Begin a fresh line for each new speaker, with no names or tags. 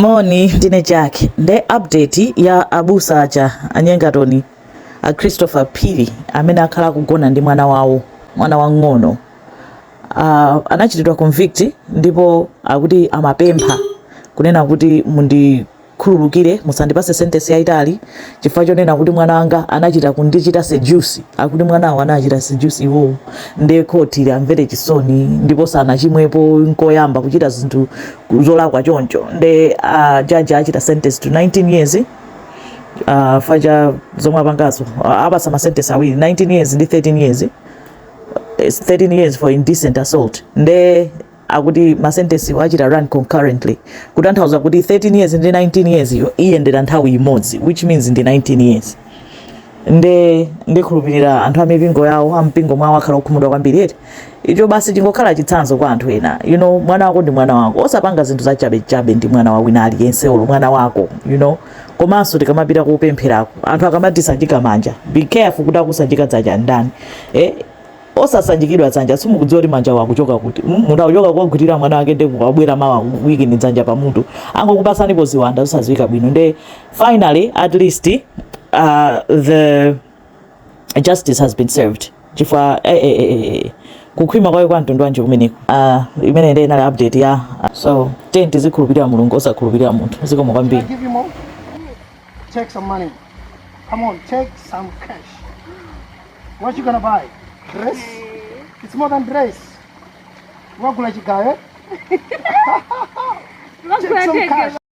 Moni ndine Jack nde update ya Abusa aja anyengatoni a Christopher Phiri amene akhala kugona ndi mwana wawo, mwana wang'ono. Anachitidwa convict ndipo akuti amapempha kunena kuti mundikhululukire musandipase sentence yaitali chifukwa chonena kuti mwana wanga anachita kundichita seduce, akuti mwanawo anachita seduce iwo nde khoti amvere chisoni ndipo sanachimwepo nkoyamba kuchita zinthu zolakwa choncho nde judge achita sentence to 19 years faja zomwe apangazo apasa ma sentence awiri 19 years ndi 13 years. It's 13 years for indecent assault. Nde akuti ma sentence wachita run concurrently. Kutanthauza kuti 13 years ndi 19 years yo iyendera nthawi imodzi, which means ndi 19 years. Nde khulupirira anthu amipingo yawo ampingo mwawo akhala okhumudwa kwambiri eti. Icho basi chingokhala chitsanzo kwa anthu ena. Mwana wako ndi mwana wako. Osapanga zinthu za chabe ndi mwana wa wina aliyense olo mwana wako, Komanso tikamapita kupempherako. Anthu akamatisanjika manja. Be careful kuti akusanjika dzanja ndani. Osasanjikidwa dzanja simukudziwa kuti manja wakuchoka kuti munthu akuchoka kugwirira mwana wake ndi kubwera mawa wiki ni dzanja pa munthu angokupasanipo ziwanda usaziwika bwino. Nde finally at least the justice has been served chifukwa kukhwima kwayo kwa mtundu wanje kumeneko. Imene ndi inali update ya so tizikhulupirira mulungu osakhulupirira munthu zikomo kwambiri.
Take some money. Come on, take some cash. What you gonna buy? Dress? It's more than dress. What will you buy? Take some cash.